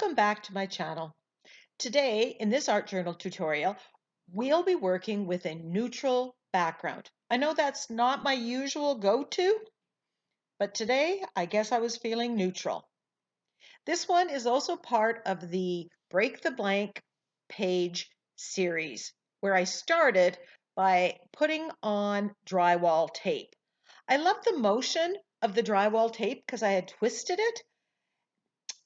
Welcome back to my channel. Today, in this art journal tutorial, we'll be working with a neutral background. I know that's not my usual go-to, but today I guess I was feeling neutral. This one is also part of the Break the Blank page series, where I started by putting on drywall tape. I love the motion of the drywall tape because I had twisted it,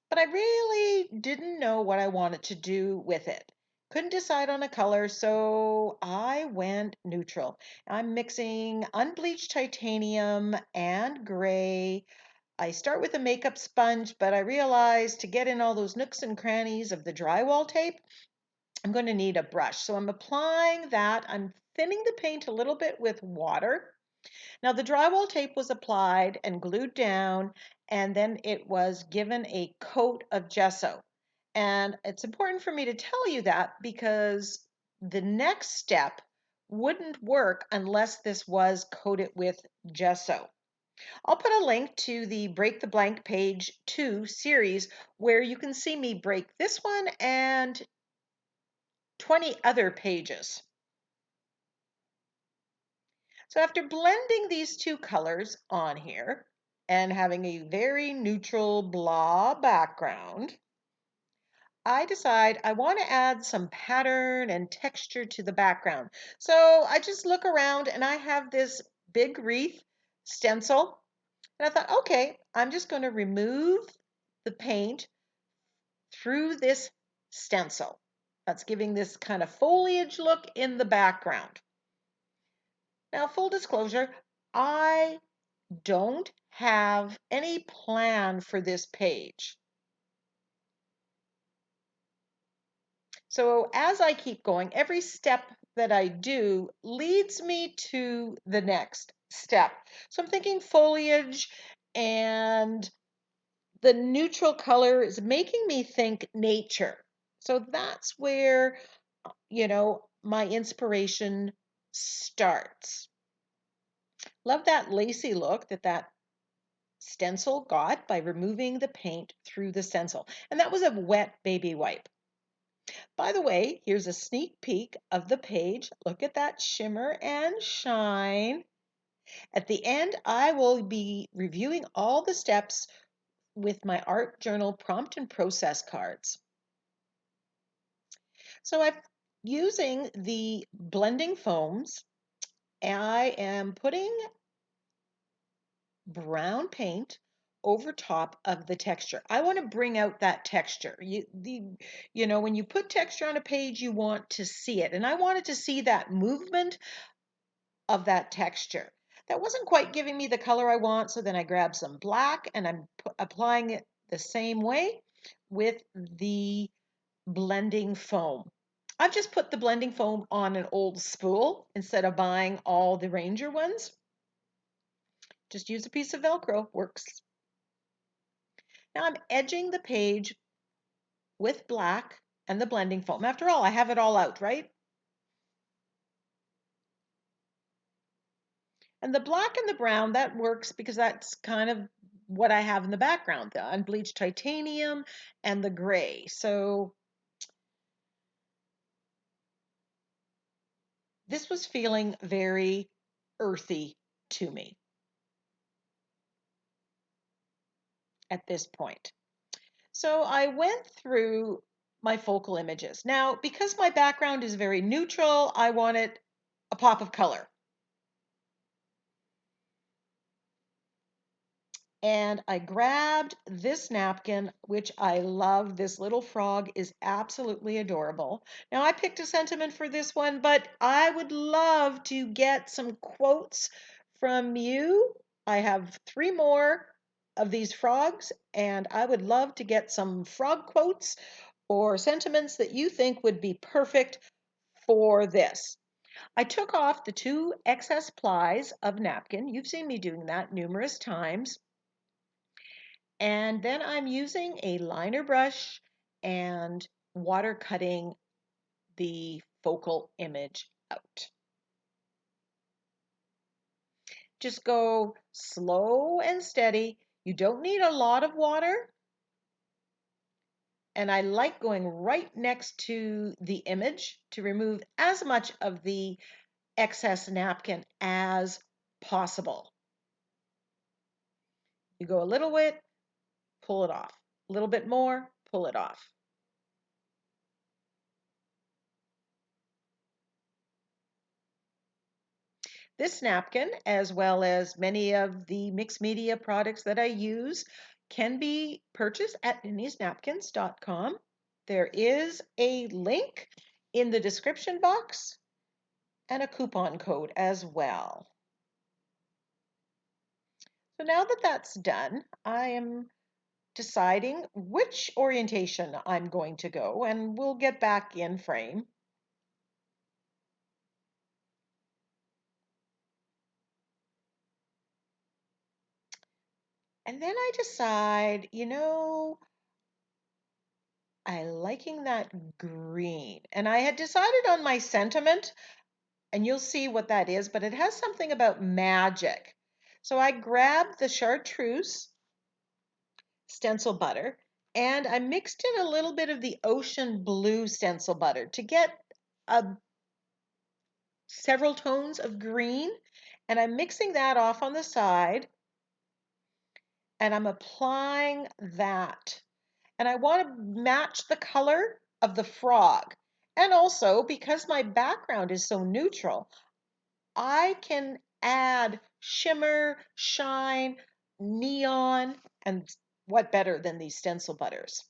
but I really didn't know what I wanted to do with it. Couldn't decide on a color, so I went neutral. I'm mixing unbleached titanium and gray. I start with a makeup sponge, but I realized to get in all those nooks and crannies of the drywall tape, I'm going to need a brush. So I'm applying that. I'm thinning the paint a little bit with water. Now the drywall tape was applied and glued down, and then it was given a coat of gesso. And it's important for me to tell you that because the next step wouldn't work unless this was coated with gesso. I'll put a link to the Break the Blank page 2 series where you can see me break this one and 20 other pages. So after blending these two colors on here and having a very neutral blah background, I decide I want to add some pattern and texture to the background. So I just look around and I have this Big Wreath stencil. And I thought, okay, I'm just going to remove the paint through this stencil. That's giving this kind of foliage look in the background. Now, full disclosure, I don't have any plan for this page. So as I keep going, every step that I do leads me to the next step. So I'm thinking foliage, and the neutral color is making me think nature. So that's where, my inspiration starts. Love that lacy look that stencil got by removing the paint through the stencil. And that was a wet baby wipe. By the way, here's a sneak peek of the page. Look at that shimmer and shine. At the end, I will be reviewing all the steps with my art journal prompt and process cards. So I'm using the blending foams. I am putting brown paint over top of the texture. I want to bring out that texture. When you put texture on a page, you want to see it. And I wanted to see that movement of that texture. That wasn't quite giving me the color I want, so then I grabbed some black and I'm applying it the same way with the blending foam. I've just put the blending foam on an old spool instead of buying all the Ranger ones. Just use a piece of Velcro, works. Now I'm edging the page with black and the blending foam. After all, I have it all out, right? And the black and the brown, that works because that's kind of what I have in the background, the unbleached titanium and the gray. So this was feeling very earthy to me at this point. So I went through my focal images. Now, because my background is very neutral, I wanted a pop of color. And I grabbed this napkin, which I love. This little frog is absolutely adorable. Now, I picked a sentiment for this one, but I would love to get some quotes from you. I have 3 more of these frogs, and I would love to get some frog quotes or sentiments that you think would be perfect for this. I took off the 2 excess plies of napkin. You've seen me doing that numerous times. And then I'm using a liner brush and water cutting the focal image out. Just go slow and steady. You don't need a lot of water. And I like going right next to the image to remove as much of the excess napkin as possible. You go a little bit, pull it off. A little bit more, pull it off. This napkin, as well as many of the mixed media products that I use, can be purchased at ninniesnapkins.com. There is a link in the description box and a coupon code as well. So now that that's done, I am deciding which orientation I'm going to go, and we'll get back in frame. And then I decide, I liking that green. And I had decided on my sentiment, and you'll see what that is, but it has something about magic. So I grabbed the Chartreuse stencil butter and I mixed in a little bit of the ocean blue stencil butter to get several tones of green. And I'm mixing that off on the side and I'm applying that. And I want to match the color of the frog. And also, because my background is so neutral, I can add shimmer, shine, neon, and what better than these stencil butters?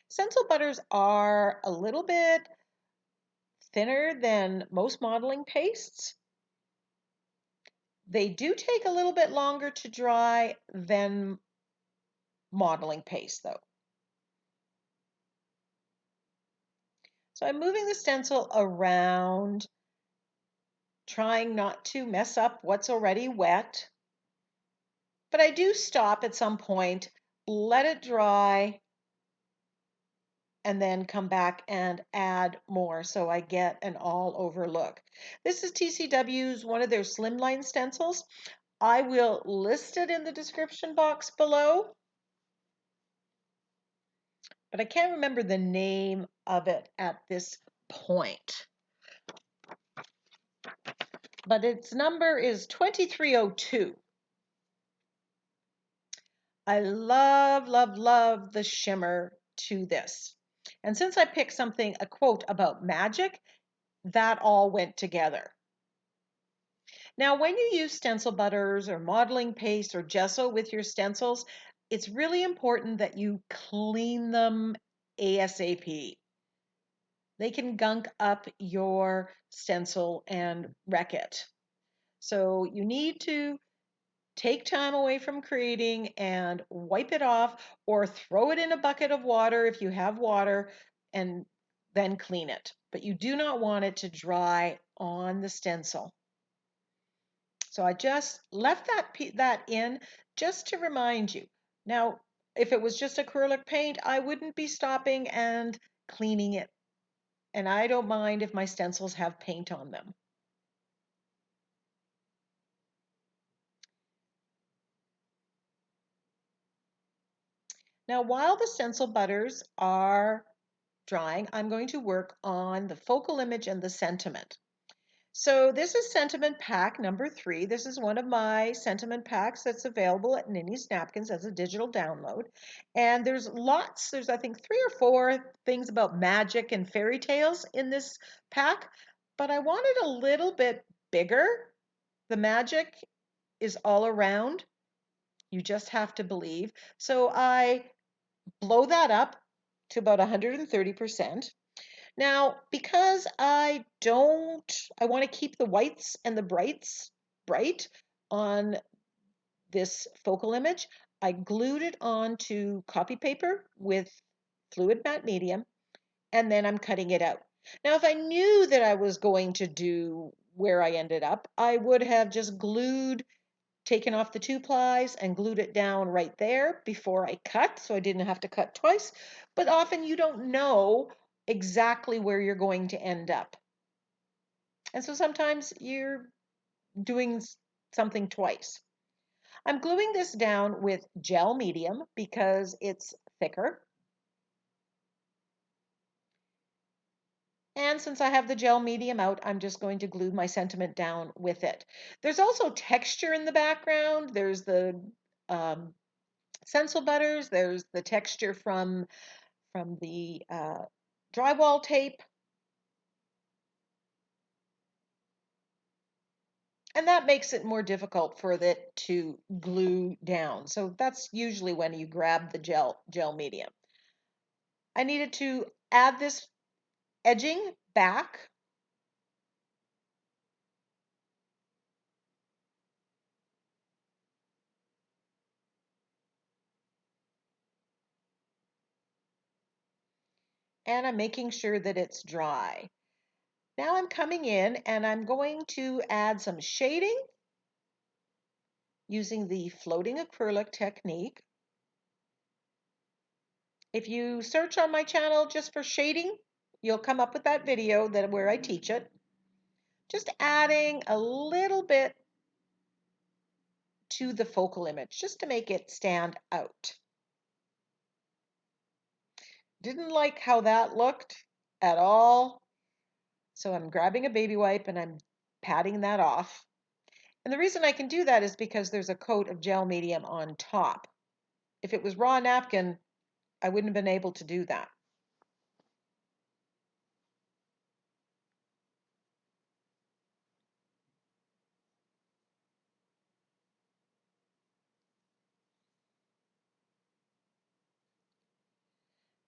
Stencil butters are a little bit thinner than most modeling pastes. They do take a little bit longer to dry than modeling paste though. So I'm moving the stencil around, trying not to mess up what's already wet. But I do stop at some point, let it dry, and then come back and add more so I get an all over look. This is TCW's, one of their Slimline stencils. I will list it in the description box below, but I can't remember the name of it at this point. But its number is 2302. I love, love, love the shimmer to this. And since I picked something, a quote about magic, that all went together. Now, when you use stencil butters or modeling paste or gesso with your stencils, it's really important that you clean them ASAP. They can gunk up your stencil and wreck it. So you need to take time away from creating and wipe it off or throw it in a bucket of water if you have water and then clean it. But you do not want it to dry on the stencil. So I just left that in just to remind you. Now, if it was just acrylic paint, I wouldn't be stopping and cleaning it. And I don't mind if my stencils have paint on them. Now, while the stencil butters are drying, I'm going to work on the focal image and the sentiment. So this is sentiment pack number 3. This is one of my sentiment packs that's available at Ninnies Napkins as a digital download. And there's I think 3 or 4 things about magic and fairy tales in this pack, but I want it a little bit bigger. The magic is all around. You just have to believe. So I blow that up to about 130%. Now, because I want to keep the whites and the brights bright on this focal image, I glued it onto copy paper with fluid matte medium, and then I'm cutting it out. Now, if I knew that I was going to do where I ended up, I would have just taken off the 2-plies and glued it down right there before I cut, so I didn't have to cut twice. But often you don't know exactly where you're going to end up. And so sometimes you're doing something twice. I'm gluing this down with gel medium because it's thicker. And since I have the gel medium out, I'm just going to glue my sentiment down with it. There's also texture in the background. There's the um, stencil butters. There's the texture from the drywall tape. And that makes it more difficult for it to glue down. So that's usually when you grab the gel medium. I needed to add this edging back. And I'm making sure that it's dry. Now I'm coming in and I'm going to add some shading using the floating acrylic technique. If you search on my channel just for shading, you'll come up with that video where I teach it. Just adding a little bit to the focal image just to make it stand out. Didn't like how that looked at all. So I'm grabbing a baby wipe and I'm patting that off. And the reason I can do that is because there's a coat of gel medium on top. If it was raw napkin, I wouldn't have been able to do that.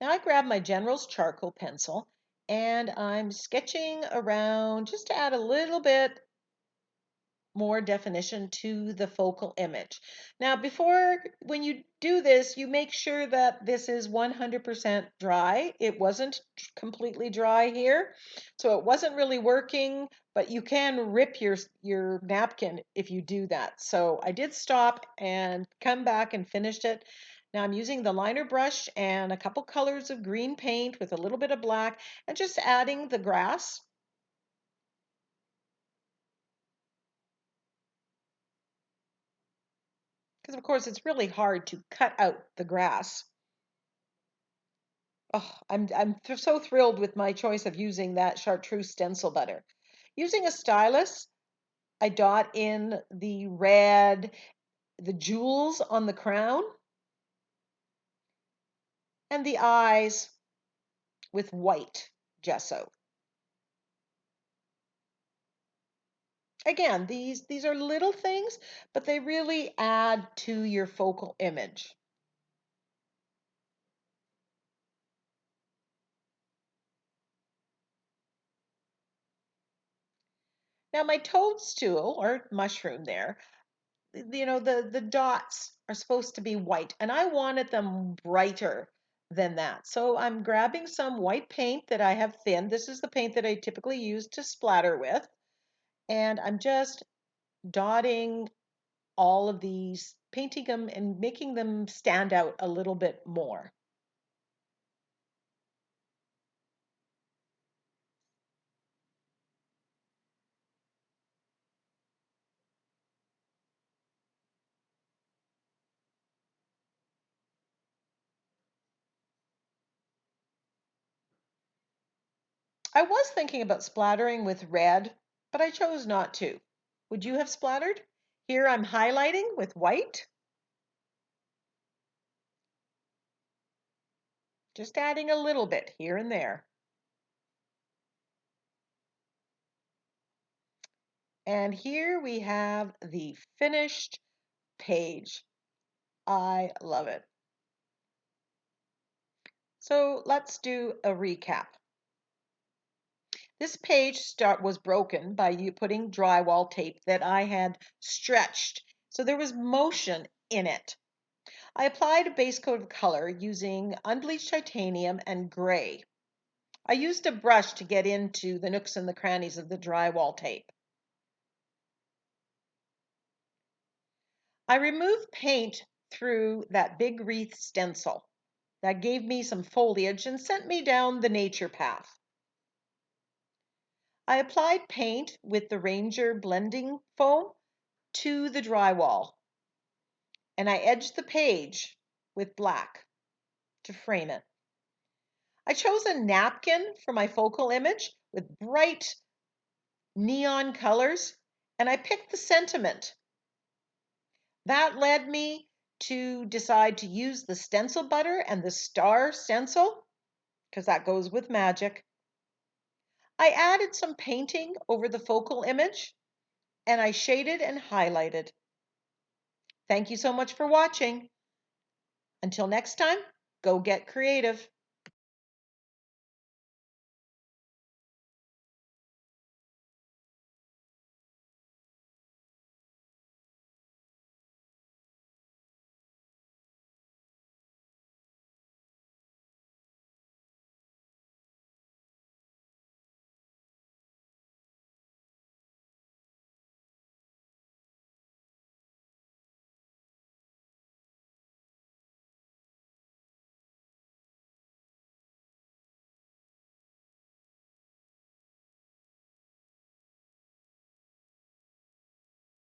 Now I grab my General's charcoal pencil and I'm sketching around just to add a little bit more definition to the focal image. Now, when you do this, you make sure that this is 100% dry. It wasn't completely dry here, so it wasn't really working, but you can rip your napkin if you do that. So I did stop and come back and finished it. Now I'm using the liner brush and a couple colors of green paint with a little bit of black and just adding the grass. Because of course it's really hard to cut out the grass. Oh, I'm so thrilled with my choice of using that Chartreuse stencil butter. Using a stylus, I dot in the red, the jewels on the crown, and the eyes with white gesso. Again, these are little things, but they really add to your focal image. Now my toadstool or mushroom there, the dots are supposed to be white and I wanted them brighter than that. So I'm grabbing some white paint that I have thinned. This is the paint that I typically use to splatter with. And I'm just dotting all of these, painting them and making them stand out a little bit more. I was thinking about splattering with red, but I chose not to. Would you have splattered? Here I'm highlighting with white, just adding a little bit here and there. And here we have the finished page. I love it. So let's do a recap. This page was broken by you putting drywall tape that I had stretched. So there was motion in it. I applied a base coat of color using unbleached titanium and gray. I used a brush to get into the nooks and the crannies of the drywall tape. I removed paint through that Big Wreath stencil. That gave me some foliage and sent me down the nature path. I applied paint with the Ranger blending foam to the drywall. and I edged the page with black to frame it. I chose a napkin for my focal image with bright neon colors, and I picked the sentiment. That led me to decide to use the stencil butter and the star stencil, because that goes with magic. I added some painting over the focal image, and I shaded and highlighted. Thank you so much for watching. Until next time, go get creative.